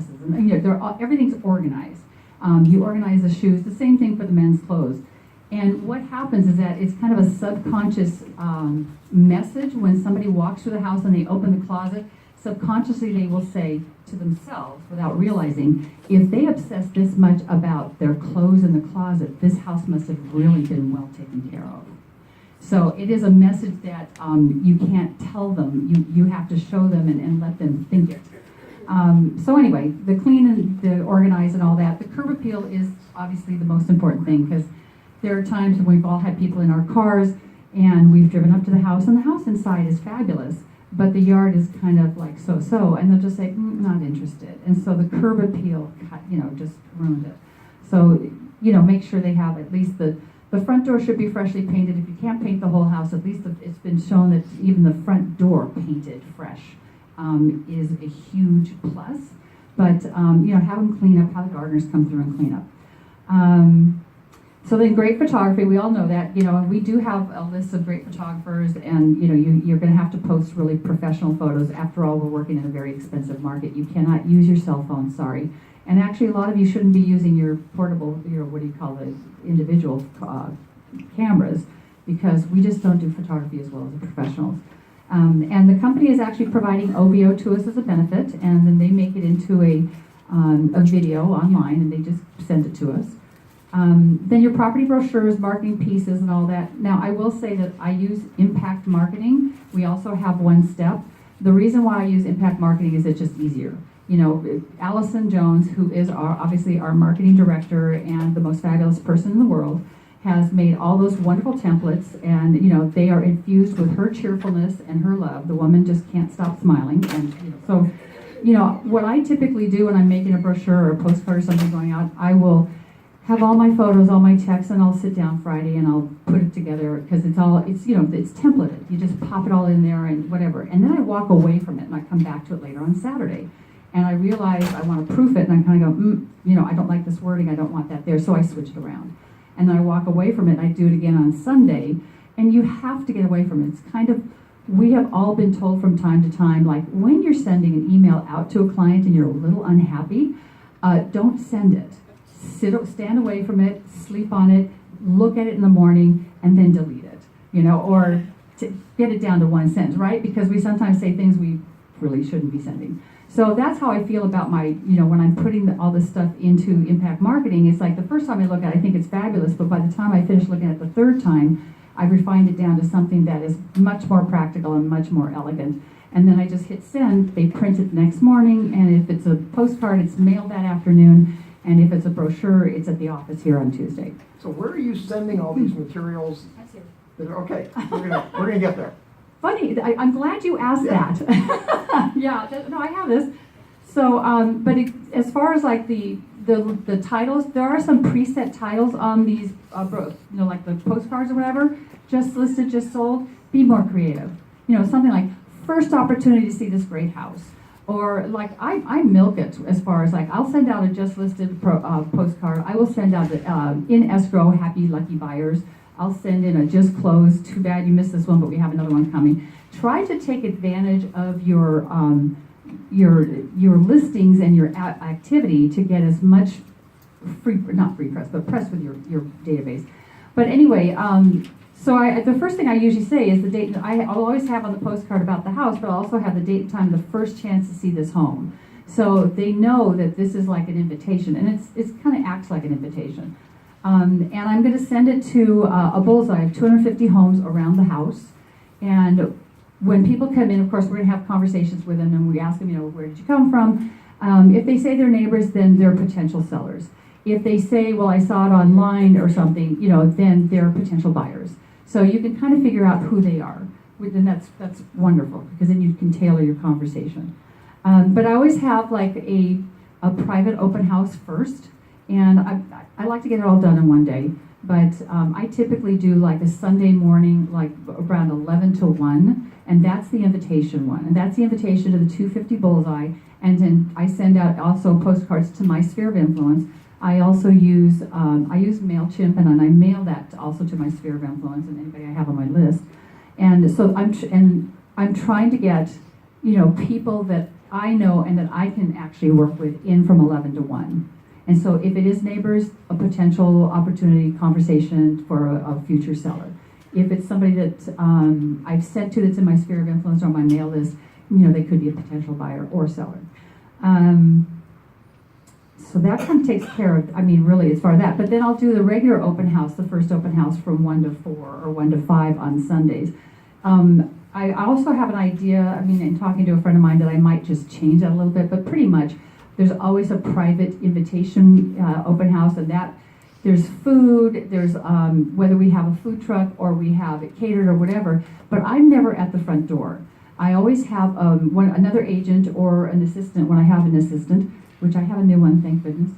dresses, and everything's organized. You organize the shoes, the same thing for the men's clothes. And what happens is that it's kind of a subconscious message when somebody walks through the house and they open the closet. Subconsciously they will say to themselves, without realizing, if they obsess this much about their clothes in the closet, this house must have really been well taken care of. So it is a message that you can't tell them. You have to show them and let them think it. So anyway, the clean and the organize and all that. The curb appeal is obviously the most important thing, because there are times when we've all had people in our cars and we've driven up to the house, and the house inside is fabulous, but the yard is kind of like so-so, and they'll just say, not interested. And so the curb appeal, just ruined it. So, make sure they have at least the front door should be freshly painted. If you can't paint the whole house, at least it's been shown that even the front door painted fresh is a huge plus. But, have them clean up, have the gardeners come through and clean up. So then great photography, we all know that, and we do have a list of great photographers, and, you're going to have to post really professional photos. After all, we're working in a very expensive market. You cannot use your cell phone, sorry. And actually, a lot of you shouldn't be using your portable, the individual cameras, because we just don't do photography as well as the professionals. And the company is actually providing OBO to us as a benefit, and then they make it into a video online, and they just send it to us. Then your property brochures, marketing pieces, and all that. Now, I will say that I use impact marketing. We also have one step. The reason why I use impact marketing is it's just easier. Allison Jones, who is obviously our marketing director and the most fabulous person in the world, has made all those wonderful templates, and they are infused with her cheerfulness and her love. The woman just can't stop smiling, and so what I typically do when I'm making a brochure or a postcard or something going out, I will have all my photos, all my texts, and I'll sit down Friday and I'll put it together, because it's templated. You just pop it all in there and whatever. And then I walk away from it and I come back to it later on Saturday. And I realize I want to proof it, and I kind of go, I don't like this wording, I don't want that there, so I switch it around. And then I walk away from it and I do it again on Sunday. And you have to get away from it. It's kind of, we have all been told from time to time, like when you're sending an email out to a client and you're a little unhappy, don't send it. Stand away from it, sleep on it, look at it in the morning, and then delete it, or to get it down to one sentence, right? Because we sometimes say things we really shouldn't be sending. So that's how I feel about my, when I'm putting all this stuff into impact marketing. It's like the first time I look at it, I think it's fabulous, but by the time I finish looking at it the third time, I've refined it down to something that is much more practical and much more elegant. And then I just hit send, they print it the next morning, and if it's a postcard, it's mailed that afternoon. And if it's a brochure, it's at the office here on Tuesday. So where are you sending all these materials? That's it. Okay, we're gonna get there. Funny, I'm glad you asked that. No, I have this. So, as far as like the titles, there are some preset titles on these, like the postcards or whatever. Just listed, just sold. Be more creative. Something like first opportunity to see this great house. Or like I milk it as far as like I'll send out a just listed postcard. I will send out in escrow happy lucky buyers. I'll send in a just closed. Too bad you missed this one, but we have another one coming. Try to take advantage of your listings and your activity to get as much not free press, but press with your database. But anyway. So the first thing I usually say is the date. I'll always have on the postcard about the house, but I'll also have the date and time, the first chance to see this home. So they know that this is like an invitation, and it's kind of acts like an invitation. And I'm going to send it to a bullseye of 250 homes around the house. And when people come in, of course, we're going to have conversations with them, and we ask them, where did you come from? If they say they're neighbors, then they're potential sellers. If they say, well, I saw it online or something, then they're potential buyers. So you can kind of figure out who they are, and that's wonderful, because then you can tailor your conversation. But I always have like a private open house first, and I like to get it all done in one day. But I typically do like a Sunday morning, like around 11 to 1, and that's the invitation one, and that's the invitation to the 250 bullseye. And then I send out also postcards to my sphere of influence. I also use MailChimp, and I mail that also to my sphere of influence and anybody I have on my list. And so I'm trying to get people that I know and that I can actually work with in from 11 to 1. And so if it is neighbors, a potential opportunity conversation for a future seller. If it's somebody that I've sent to that's in my sphere of influence or on my mail list, they could be a potential buyer or seller. So that kind of takes care of, really as far as that. But then I'll do the regular open house, the first open house from 1 to 4 or 1 to 5 on Sundays. I also have an idea, in talking to a friend of mine, that I might just change that a little bit, but pretty much there's always a private invitation open house, and that there's food, there's whether we have a food truck or we have it catered or whatever, but I'm never at the front door. I always have another agent or an assistant when I have an assistant, which I have a new one, thank goodness.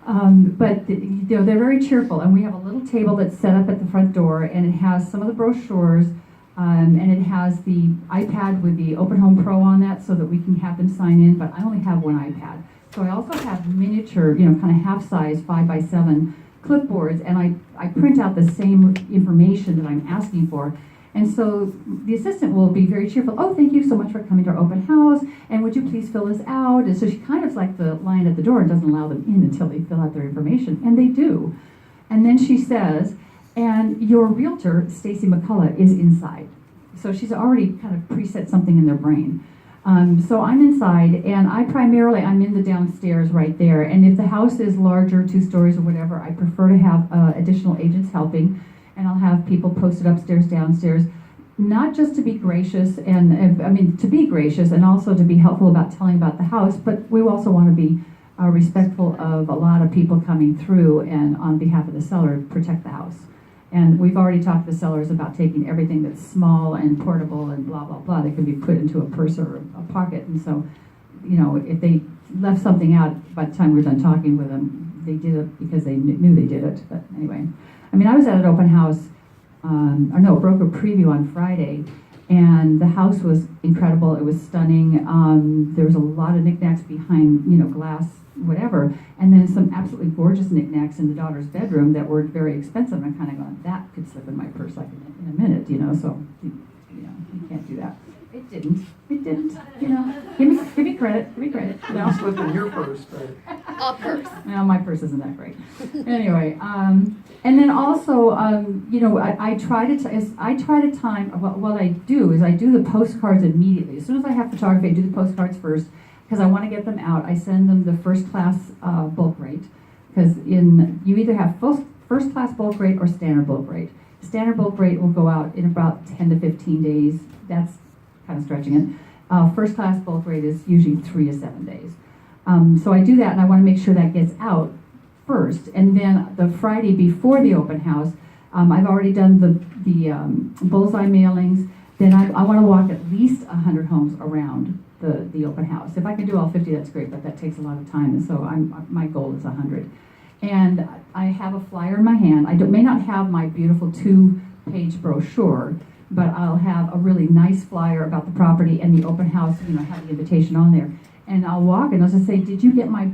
But they're very cheerful, and we have a little table that's set up at the front door, and it has some of the brochures, and it has the iPad with the Open Home Pro on that so that we can have them sign in, but I only have one iPad. So I also have miniature, kind of half-size 5x7 clipboards, and I print out the same information that I'm asking for. And so the assistant will be very cheerful. Oh, thank you so much for coming to our open house, and would you please fill this out? And so she kind of like the line at the door and doesn't allow them in until they fill out their information, and they do. And then she says, and your realtor, Stacy McCullough, is inside. So she's already kind of preset something in their brain. So I'm inside, and I'm in the downstairs right there. And if the house is larger, 2 stories or whatever, I prefer to have additional agents helping. And I'll have people posted upstairs, downstairs, not just to be gracious, and to be gracious and also to be helpful about telling about the house, but we also want to be respectful of a lot of people coming through, and on behalf of the seller, protect the house. And we've already talked to the sellers about taking everything that's small and portable and blah, blah, blah, that can be put into a purse or a pocket. And so, if they left something out by the time we're done talking with them, they did it because they knew they did it. But anyway. I was at an open house, broker preview on Friday, and the house was incredible. It was stunning. There was a lot of knickknacks behind, glass, whatever, and then some absolutely gorgeous knickknacks in the daughter's bedroom that were very expensive. I'm kind of going, that could slip in my purse like in a minute, so, you can't do that. It didn't, give me credit, Now slip in your purse, but... A purse. No, my purse isn't that great. Anyway, and then also, I try to time. What I do is I do the postcards immediately. As soon as I have photography, I do the postcards first because I want to get them out. I send them the first class bulk rate, because you either have first class bulk rate or standard bulk rate. Standard bulk rate will go out in about 10 to 15 days. That's kind of stretching it. First class bulk rate is usually 3 to 7 days. So I do that, and I want to make sure that gets out first. And then the Friday before the open house, I've already done the bullseye mailings. Then I want to walk at least 100 homes around the open house. If I can do all 50, that's great, but that takes a lot of time, and so my goal is 100. And I have a flyer in my hand. I may not have my beautiful 2-page brochure, but I'll have a really nice flyer about the property and the open house, have the invitation on there. And I'll walk and I'll just say, did you get my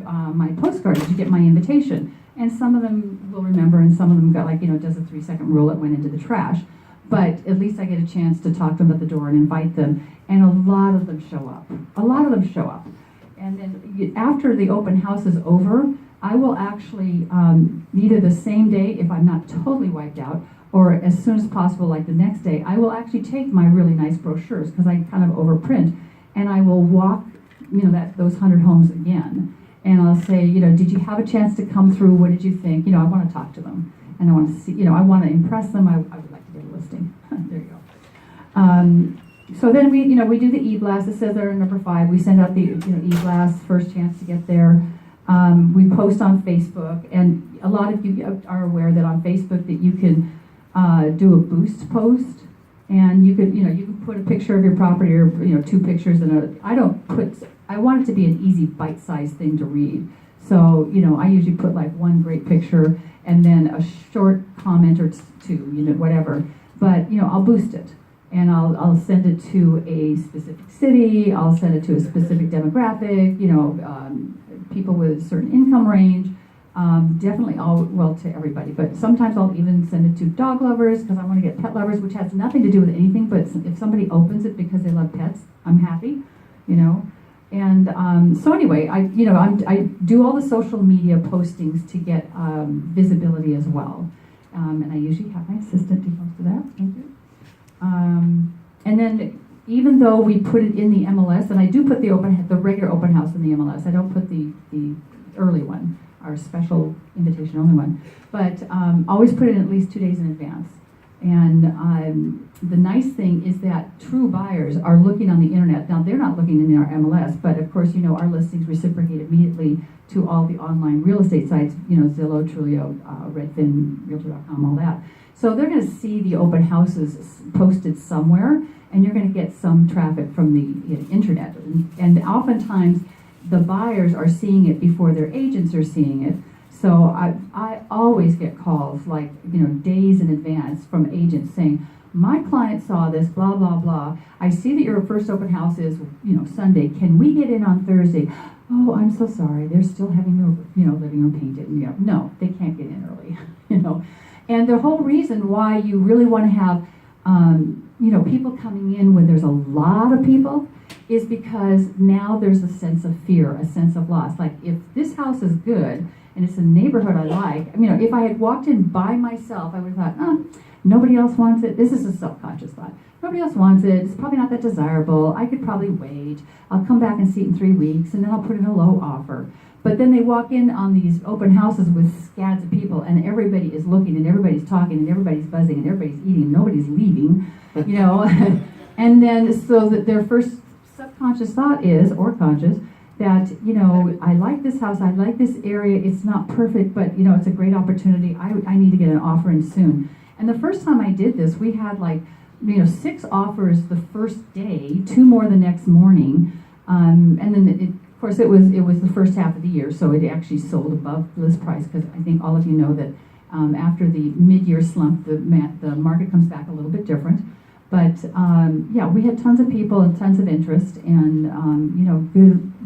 postcard? Did you get my invitation? And some of them will remember, and some of them got does a 3-second rule, it went into the trash. But at least I get a chance to talk to them at the door and invite them. And a lot of them show up. And then after the open house is over, I will actually, either the same day, if I'm not totally wiped out, or as soon as possible, like the next day, I will actually take my really nice brochures, because I kind of overprint, and I will walk those 100 homes again. And I'll say, did you have a chance to come through? What did you think? I want to talk to them. And I want to see, I want to impress them. I would like to get a listing. There you go. So then we do the e-blast. It says there in number 5. We send out the, e-blast, first chance to get there. We post on Facebook. And a lot of you are aware that on Facebook that you can do a boost post. And you could, you can put a picture of your property, or 2 pictures, and I want it to be an easy bite-sized thing to read. So, I usually put like 1 great picture and then a short comment or 2, whatever. But, I'll boost it, and I'll send it to a specific city. I'll send it to a specific demographic. People with a certain income range. Definitely to everybody, but sometimes I'll even send it to dog lovers, because I want to get pet lovers, which has nothing to do with anything, but if somebody opens it because they love pets, I'm happy, And so anyway, I do all the social media postings to get visibility as well. And I usually have my assistant do most of that. Thank you. And then even though we put it in the MLS, and I do put the regular open house in the MLS, I don't put the early one, our special invitation only one, but always put it in at least 2 days in advance. And the nice thing is that true buyers are looking on the internet. Now, they're not looking in our MLS, but of course, our listings reciprocate immediately to all the online real estate sites, Zillow, Trulia, Redfin, Realtor.com, all that. So they're going to see the open houses posted somewhere, and you're going to get some traffic from the internet. And oftentimes, the buyers are seeing it before their agents are seeing it. So I always get calls like, days in advance from agents saying, my client saw this, blah, blah, blah. I see that your first open house is, Sunday. Can we get in on Thursday? Oh, I'm so sorry. They're still having their, living room painted. And, no, they can't get in early, And the whole reason why you really want to have, people coming in when there's a lot of people is because now there's a sense of fear, a sense of loss. Like, if this house is good, and it's a neighborhood I like. If I had walked in by myself, I would have thought, nobody else wants it. This is a self-conscious thought. Nobody else wants it. It's probably not that desirable. I could probably wait. I'll come back and see it in 3 weeks, and then I'll put in a low offer. But then they walk in on these open houses with scads of people, and everybody is looking, and everybody's talking, and everybody's buzzing, and everybody's eating, and nobody's leaving, And then so that their first subconscious thought is, or conscious, that, I like this house, I like this area, it's not perfect, but, it's a great opportunity, I need to get an offer in soon. And the first time I did this, we had 6 offers the first day, 2 more the next morning, and then, of course, it was the first half of the year, so it actually sold above list price, because I think all of you know that after the mid-year slump, the market comes back a little bit different. But, we had tons of people and tons of interest, and,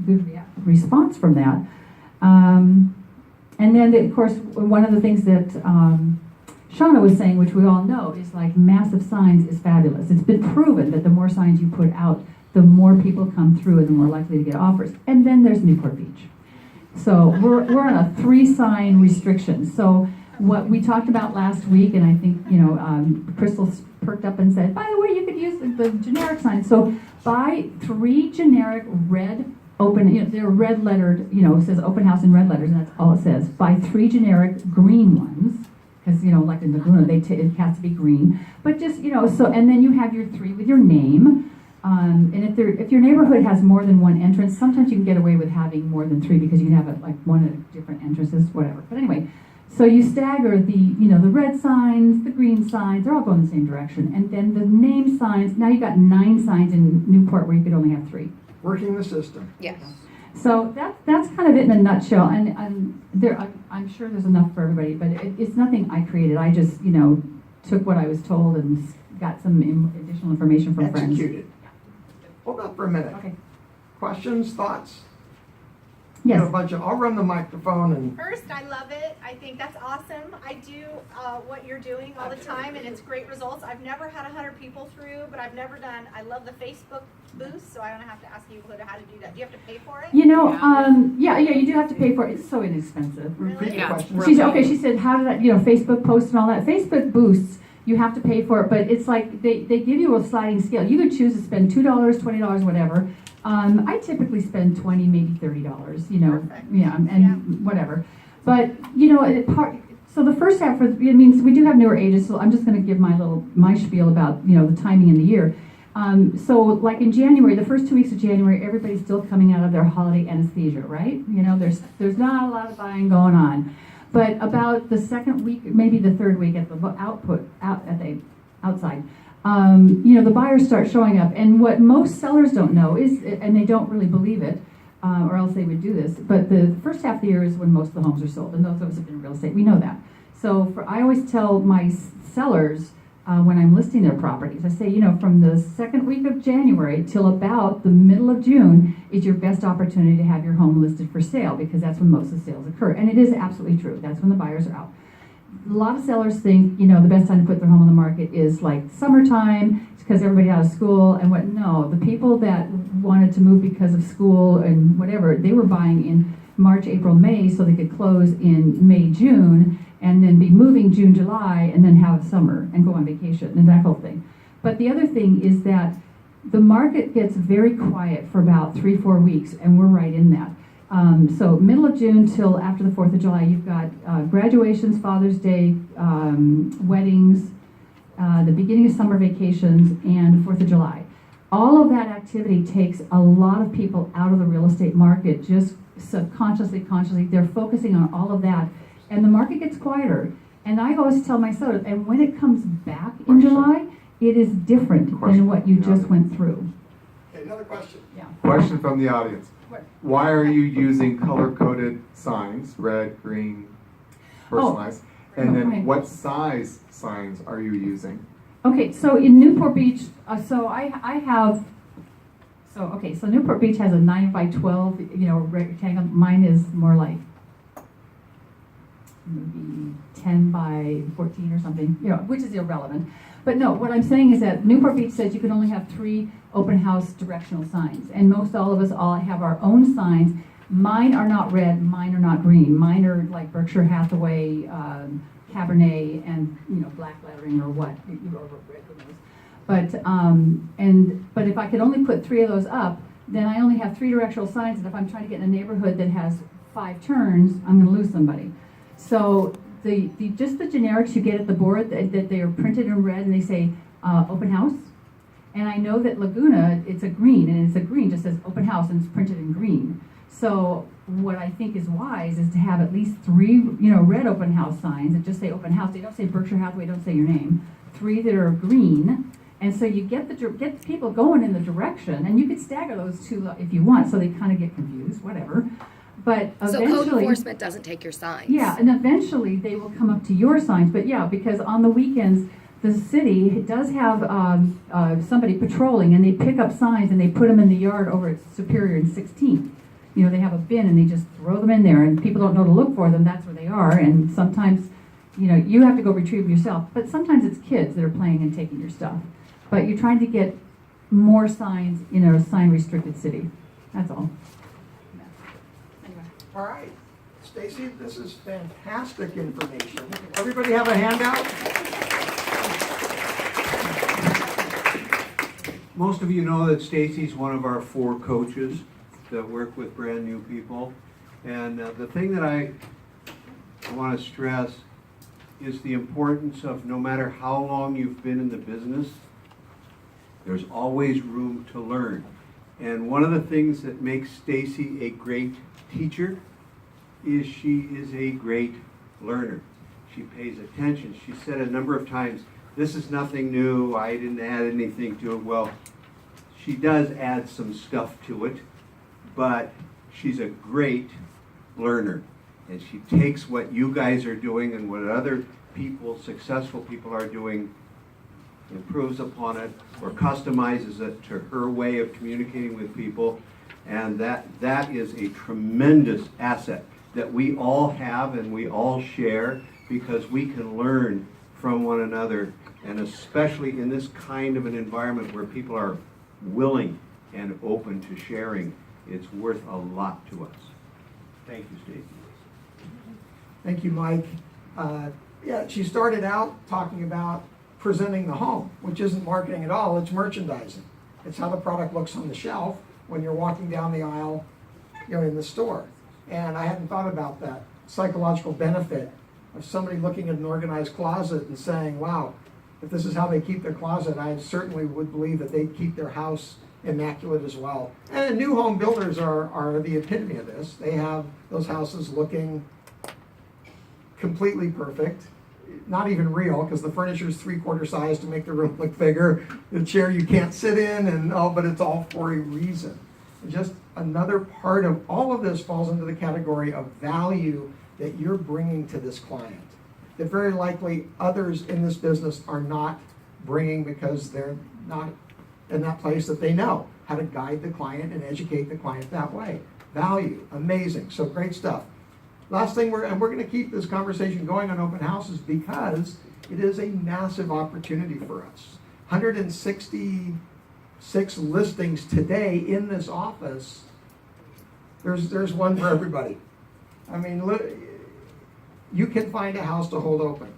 good response from that. And then, of course, one of the things that Shauna was saying, which we all know, is massive signs is fabulous. It's been proven that the more signs you put out, the more people come through and the more likely to get offers. And then there's Newport Beach. So we're on a 3-sign restriction. So what we talked about last week, and I think, Crystal perked up and said, by the way, you could use the generic sign. So buy 3 generic red open, they're red lettered, it says open house in red letters, and that's all it says. Buy 3 generic green ones, because, like in Laguna, it has to be green. But just, so, and then you have your 3 with your name. And if your neighborhood has more than 1 entrance, sometimes you can get away with having more than 3 because you can have it one at different entrances, whatever. But anyway, so you stagger the red signs, the green signs, they're all going the same direction. And then the name signs, now you've got 9 signs in Newport where you could only have 3. Working the system. Yes. So that's kind of it in a nutshell. And I'm sure there's enough for everybody, but it's nothing I created. I just, took what I was told and got some additional information from friends. Executed. Hold up for a minute. Okay. Questions, thoughts? Yes. I'll run the microphone and. First, I love it. I think that's awesome. I do what you're doing all the time, and it's great results. I've never had 100 people through, but I love the Facebook boost, so I don't have to ask you how to do that. Do you have to pay for it? Yeah, you do have to pay for it. It's so inexpensive. Repeat the question. She said, how did that, Facebook posts and all that. Facebook boosts, you have to pay for it, but it's like they give you a sliding scale. You could choose to spend $2, $20, whatever. I typically spend $20, maybe $30, Perfect. Whatever. But, so the first half, means we do have newer ages, so I'm just going to give my spiel about, the timing in the year. So like in January, the first 2 weeks of January, everybody's still coming out of their holiday anesthesia, right? There's not a lot of buying going on. But about the second week, maybe the third week at the outside, the buyers start showing up. And what most sellers don't know is, and they don't really believe it, or else they would do this, but the first half of the year is when most of the homes are sold. And those of us have been in real estate, we know that. So I always tell my sellers, when I'm listing their properties, I say, from the second week of January till about the middle of June is your best opportunity to have your home listed for sale, because that's when most of the sales occur. And it is absolutely true. That's when the buyers are out. a lot of sellers think, you know, the best time to put their home on the market is like summertime, because everybody out of school, and what, no, the people that wanted to move because of school and whatever, they were buying in March, April, May, so they could close in May, June, and then be moving June, July, and then have summer and go on vacation and that whole thing. But the other thing is that the market gets very quiet for about 3-4 weeks, and we're right in that. So middle of June till after the 4th of July, you've got graduations, Father's Day, weddings, the beginning of summer vacations, and 4th of July. All of that activity takes a lot of people out of the real estate market, just subconsciously, consciously. They're focusing on all of that, and the market gets quieter. And I always tell my sellers, and when it comes back in July, it is different than what you just went through. Okay, another question. Yeah. Question from the audience. What? Why are you using color-coded signs, red, green, personalized? And Okay. then what size signs are you using? Okay, so in Newport Beach, so Newport Beach has a 9 by 12, you know, rectangle. Mine is more like maybe 10 by 14 or something, you know, which is irrelevant. But no, what I'm saying is that Newport Beach says you can only have 3 open house directional signs, and most all of us all have our own signs. Mine are not red, mine are not green. Mine are like Berkshire Hathaway, Cabernet, and you know, black lettering or what, or red, who knows. But if I could only put 3 of those up, then I only have 3 directional signs, and if I'm trying to get in a neighborhood that has 5 turns, I'm going to lose somebody. So just the generics you get at the board that they are printed in red and they say open house. And I know that Laguna, it's a green, and it's a green, just says open house, and it's printed in green. So what I think is wise is to have at least 3, you know, red open house signs that just say open house. They don't say Berkshire Hathaway, don't say your name. 3 that are green, and so you get the people going in the direction, and you could stagger those 2 if you want, so they kind of get confused, whatever. But So eventually, code enforcement doesn't take your signs. yeah, and eventually they will come up to your signs. But yeah, because on the weekends, the city does have somebody patrolling, and they pick up signs and they put them in the yard over at Superior and 16th. You know, they have a bin and they just throw them in there, and people don't know to look for them. That's where they are. And sometimes, you know, you have to go retrieve them yourself. But sometimes it's kids that are playing and taking your stuff. But you're trying to get more signs in a sign-restricted city. That's all. Anyway. All right, Stacy, this is fantastic information. Everybody have a handout? Most of you know that Stacy's one of our 4 coaches that work with brand new people. And the thing that I want to stress is the importance of, no matter how long you've been in the business, there's always room to learn. And one of the things that makes Stacy a great teacher is she is a great learner. She pays attention. She said a number of times, this is nothing new, I didn't add anything to it. Well, she does add some stuff to it, but she's a great learner. And she takes what you guys are doing and what other people, successful people are doing, improves upon it or customizes it to her way of communicating with people. And that is a tremendous asset that we all have and we all share, because we can learn from one another, and especially in this kind of an environment where people are willing and open to sharing, it's worth a lot to us. Thank you, Stacy. Thank you, Mike. Yeah, she started out talking about presenting the home, which isn't marketing at all, it's merchandising. It's how the product looks on the shelf when you're walking down the aisle, you know, in the store. And I hadn't thought about that psychological benefit of somebody looking at an organized closet and saying, wow, if this is how they keep their closet, I certainly would believe that they'd keep their house immaculate as well. And new home builders are the epitome of this. They have those houses looking completely perfect, not even real, because the furniture is 3/4 size to make the room look bigger, the chair you can't sit in, and but it's all for a reason. And just another part of all of this falls into the category of value that you're bringing to this client, that very likely others in this business are not bringing, because they're not in that place that they know how to guide the client and educate the client that way. Value, amazing, so great stuff. Last thing, we're going to keep this conversation going on open houses because it is a massive opportunity for us. 166 listings today in this office. There's one for everybody. I mean, you can find a house to hold open,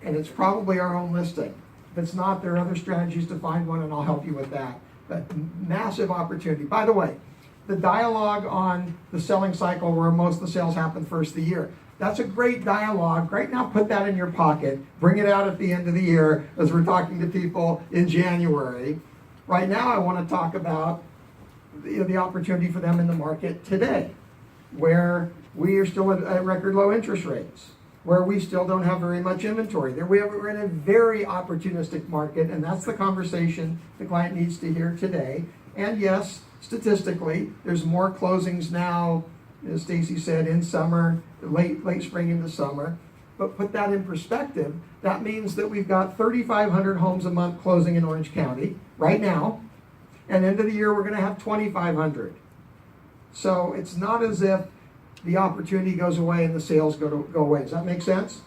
and it's probably our own listing. If it's not, there are other strategies to find one, and I'll help you with that. But massive opportunity. By the way, the dialogue on the selling cycle where most of the sales happen first of the year. That's a great dialogue. Right now, put that in your pocket. Bring it out at the end of the year as we're talking to people in January. Right now, I want to talk about the opportunity for them in the market today, where we are still at record low interest rates, where we still don't have very much inventory. We're in a very opportunistic market, and that's the conversation the client needs to hear today. And yes, statistically, there's more closings now, as Stacy said, in summer, late spring into summer. But put that in perspective, that means that we've got 3,500 homes a month closing in Orange County right now, and end of the year we're going to have 2,500. So it's not as if the opportunity goes away and the sales go away. Does that make sense?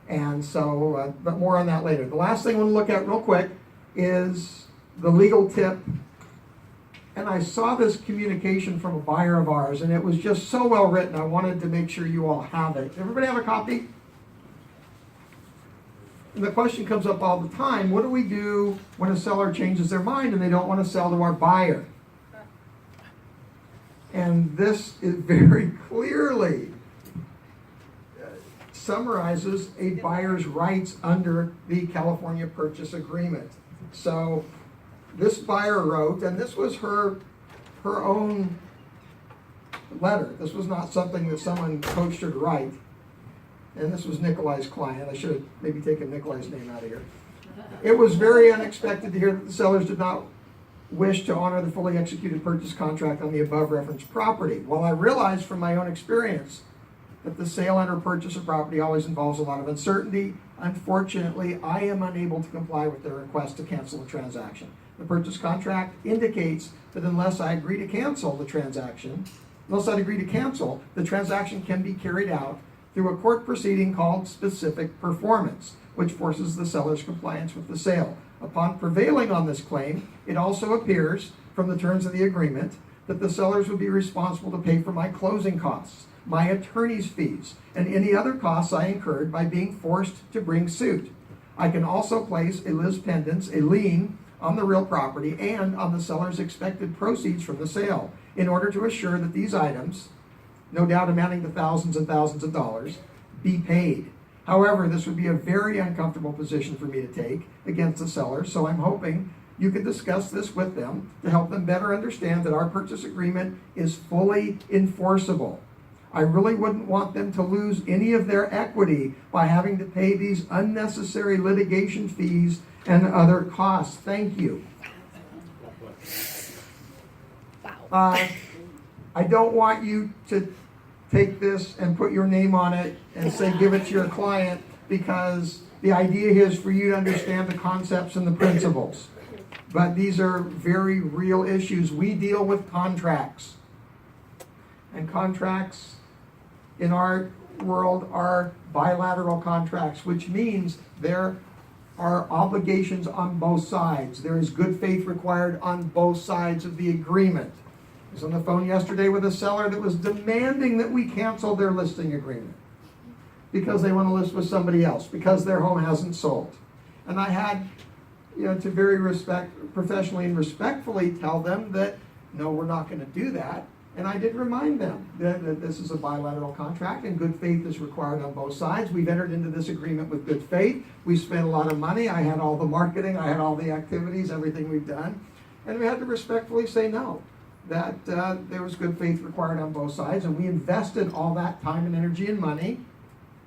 And so, but more on that later. The last thing I want to look at real quick is the legal tip. And I saw this communication from a buyer of ours, and it was just so well written, I wanted to make sure you all have it. Everybody have a copy? And the question comes up all the time, what do we do when a seller changes their mind and they don't want to sell to our buyer? And this is very clearly summarizes a buyer's rights under the California Purchase Agreement. So this buyer wrote, and this was her own letter. This was not something that someone coached her to write. And this was Nikolai's client. I should have maybe taken Nikolai's name out of here. It was very unexpected to hear that the sellers did not wish to honor the fully executed purchase contract on the above referenced property. While I realized from my own experience that the sale and or purchase of property always involves a lot of uncertainty, unfortunately, I am unable to comply with their request to cancel the transaction. The purchase contract indicates that unless I agree to cancel the transaction, the transaction can be carried out through a court proceeding called specific performance, which forces the seller's compliance with the sale. Upon prevailing on this claim, it also appears from the terms of the agreement that the sellers would be responsible to pay for my closing costs, my attorney's fees, and any other costs I incurred by being forced to bring suit. I can also place a lis pendens, a lien, on the real property and on the seller's expected proceeds from the sale in order to assure that these items, no doubt amounting to thousands and thousands of dollars, be paid. However, this would be a very uncomfortable position for me to take against the seller, so I'm hoping you could discuss this with them to help them better understand that our purchase agreement is fully enforceable. I really wouldn't want them to lose any of their equity by having to pay these unnecessary litigation fees and other costs. Thank you. I don't want you to take this and put your name on it and say give it to your client, because the idea is for you to understand the concepts and the principles. But these are very real issues. We deal with contracts. And contracts in our world are bilateral contracts, which means there are obligations on both sides. There is good faith required on both sides of the agreement. I was on the phone yesterday with a seller that was demanding that we cancel their listing agreement because they want to list with somebody else, because their home hasn't sold. And I had, to very professionally and respectfully tell them that, no, we're not going to do that. And I did remind them that this is a bilateral contract and good faith is required on both sides. We've entered into this agreement with good faith. We spent a lot of money. I had all the marketing. I had all the activities, everything we've done. And we had to respectfully say no, that there was good faith required on both sides. And we invested all that time and energy and money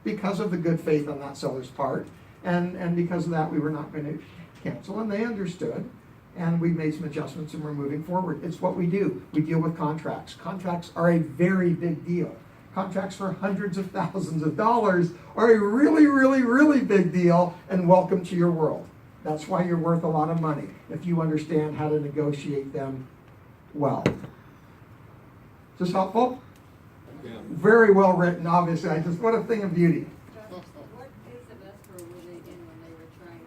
because of the good faith on that seller's part. And because of that, we were not going to cancel. And they understood. And we made some adjustments and we're moving forward. It's what we do. We deal with contracts. Contracts are a very big deal. Contracts for hundreds of thousands of dollars are a really, really, really big deal, and welcome to your world. That's why you're worth a lot of money, if you understand how to negotiate them well. Is this helpful? Yeah. very well written, obviously. What a thing of beauty. What phase of escrow were they in when they were trying to?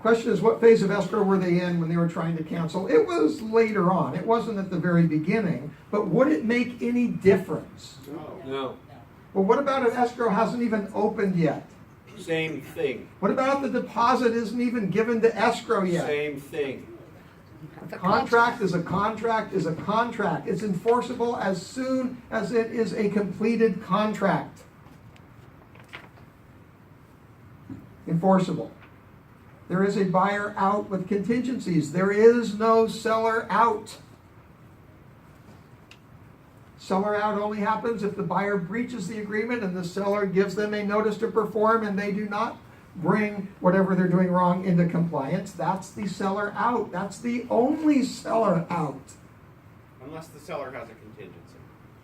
Question is, what phase of escrow were they in when they were trying to cancel? It was later on. It wasn't at the very beginning. But would it make any difference? No, Well, what about an escrow hasn't even opened yet? same thing, What about the deposit isn't even given to escrow yet? same thing. A contract is a contract is a contract. It's enforceable as soon as it is a completed contract. Enforceable. There is a buyer out with contingencies. There is no seller out. Seller out only happens if the buyer breaches the agreement and the seller gives them a notice to perform and they do not bring whatever they're doing wrong into compliance. That's the seller out. That's the only seller out. Unless the seller has a contingency.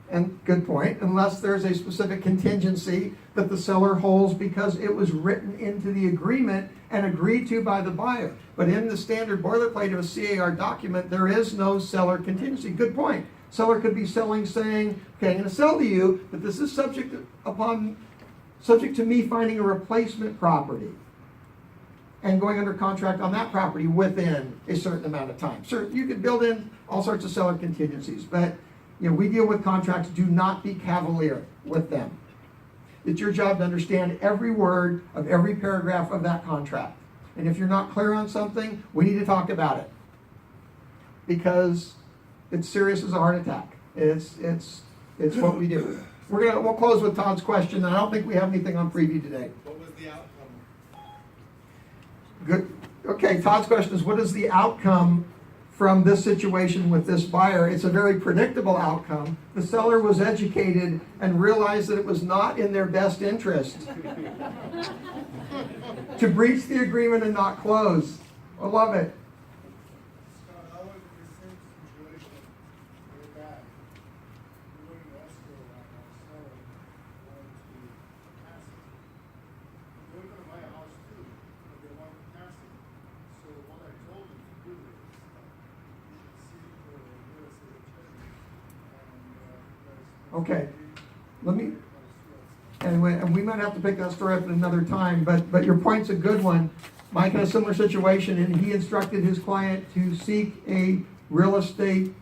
And good point, unless there's a specific contingency that the seller holds because it was written into the agreement and agreed to by the buyer. But in the standard boilerplate of a CAR document, there is no seller contingency. Good point. Seller could be selling, saying, okay, I'm going to sell to you, but this is subject to me finding a replacement property and going under contract on that property within a certain amount of time. Sure, you could build in all sorts of seller contingencies, but we deal with contracts. Do not be cavalier with them. It's your job to understand every word of every paragraph of that contract. And if you're not clear on something, we need to talk about it. Because it's serious as a heart attack. It's what we do. We'll close with Todd's question. I don't think we have anything on preview today. What was the outcome? Good. Okay, Todd's question is, what is the outcome from this situation with this buyer? It's a very predictable outcome. The seller was educated and realized that it was not in their best interest to breach the agreement and not close. I love it. Scott, I was in the same situation very bad. We were in escrow and our seller wanted to cancel. They were gonna buy a house too, but they wanted to cancel. So what I told them to do is, you should see for a real estate attorney and, Okay. Let me, and we might have to pick that story up at another time, but your point's a good one. Mike had a similar situation, and he instructed his client to seek a real estate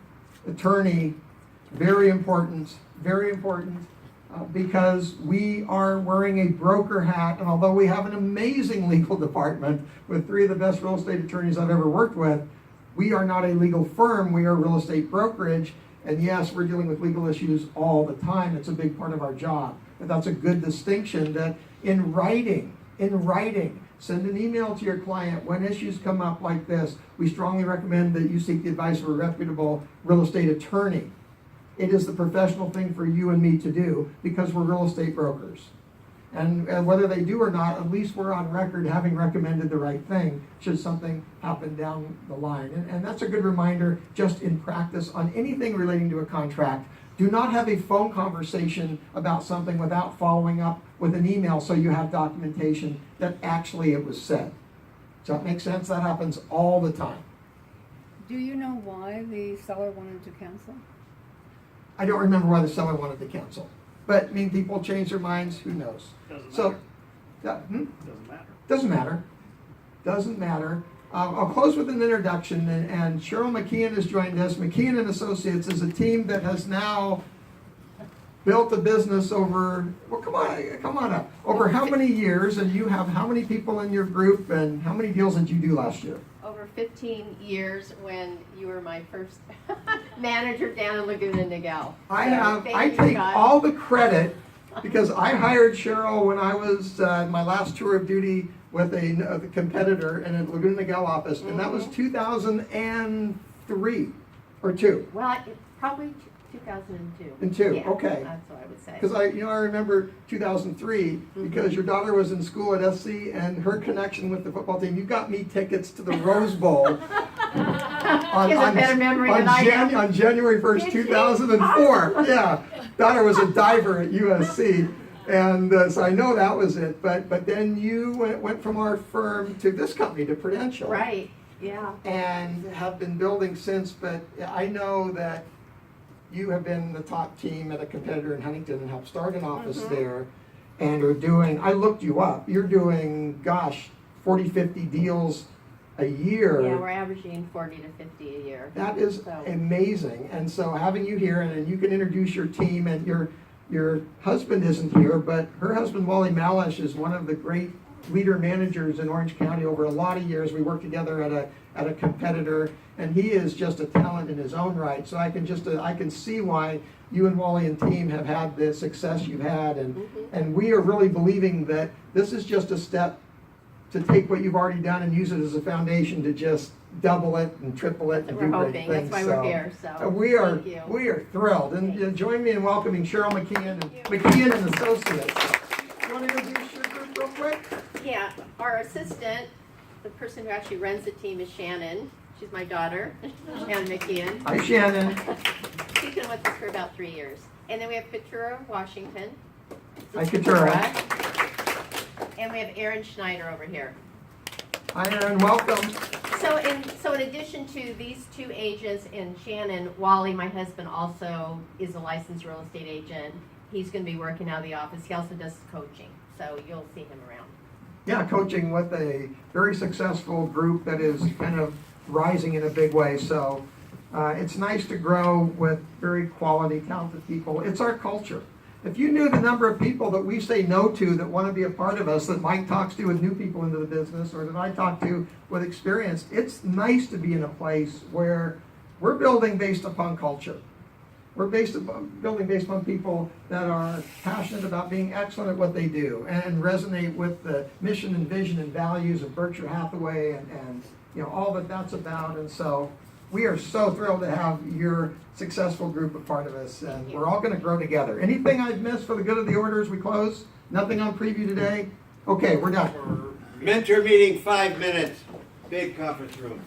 attorney. Very important, because we are wearing a broker hat, and although we have an amazing legal department with 3 of the best real estate attorneys I've ever worked with, we are not a legal firm, we are a real estate brokerage, and yes, we're dealing with legal issues all the time. It's a big part of our job. But that's a good distinction that in writing, send an email to your client when issues come up like this. We strongly recommend that you seek the advice of a reputable real estate attorney. It is the professional thing for you and me to do because we're real estate brokers. And whether they do or not, at least we're on record having recommended the right thing should something happen down the line. And that's a good reminder just in practice on anything relating to a contract. Do not have a phone conversation about something without following up with an email so you have documentation that actually it was said. Does that make sense? That happens all the time. Do you know why the seller wanted to cancel? I don't remember why the seller wanted to cancel. But, people change their minds, who knows? Doesn't matter. Doesn't matter. I'll close with an introduction, and Cheryl McKeon has joined us. McKeon and Associates is a team that has now built a business over, well, come on up. Over how many years, and you have how many people in your group, and how many deals did you do last year? Over 15 years when you were my first manager down in Laguna Niguel. I take all the credit because I hired Cheryl when I was my last tour of duty with a competitor in a Laguna Niguel office, and that was 2003 or 2. Well, probably 2002. And 2, Yeah, okay. that's what I would say. Because I remember 2003 because your daughter was in school at SC and her connection with the football team. You got me tickets to the Rose Bowl She has a better memory than I do. on January 1st, 2004. Yeah, daughter was a diver at USC, and so I know that was it. But then you went from our firm to this company, to Prudential. Right, yeah. And have been building since. But I know that you have been the top team at a competitor in Huntington and helped start an office there, and are doing, I looked you up, you're doing, gosh, 40, 50 deals a year. Yeah, we're averaging 40 to 50 a year. That is So- amazing. And so having you here, and you can introduce your team, and your husband isn't here, but her husband, Wally Malish, is one of the great leader managers in Orange County over a lot of years. We worked together at a competitor, and he is just a talent in his own right. So I can see why you and Wally and team have had the success you've had, and we are really believing that this is just a step to take what you've already done and use it as a foundation to just double it and triple it and We're do great hoping, things. that's why we're here, so. We are thank you. we are thrilled, and Thank you. join me in welcoming Cheryl McKeon and McKeon and Associates. You want to introduce your group real quick? Yeah, our assistant, the person who actually runs the team is Shannon. She's my daughter, Shannon McKeon. Hi, Shannon. She's been with us for about 3 years. And then we have Katura Washington. Hi, Katura. And we have Aaron Schneider over here. Hi, Aaron. Welcome. So in addition to these 2 agents and Shannon, Wally, my husband, also is a licensed real estate agent. He's going to be working out of the office. He also does coaching, so you'll see him around. Yeah, coaching with a very successful group that is kind of rising in a big way. So it's nice to grow with very quality, talented people. It's our culture. If you knew the number of people that we say no to that want to be a part of us, that Mike talks to with new people into the business, or that I talk to with experience, it's nice to be in a place where we're building based upon culture. We're building based upon people that are passionate about being excellent at what they do and resonate with the mission and vision and values of Berkshire Hathaway and all that that's about. And so we are so thrilled to have your successful group a part of us, and we're all going to grow together. Anything I've missed for the good of the order as we close? Nothing on preview today? Okay, we're done. Mentor meeting, 5 minutes, big conference room.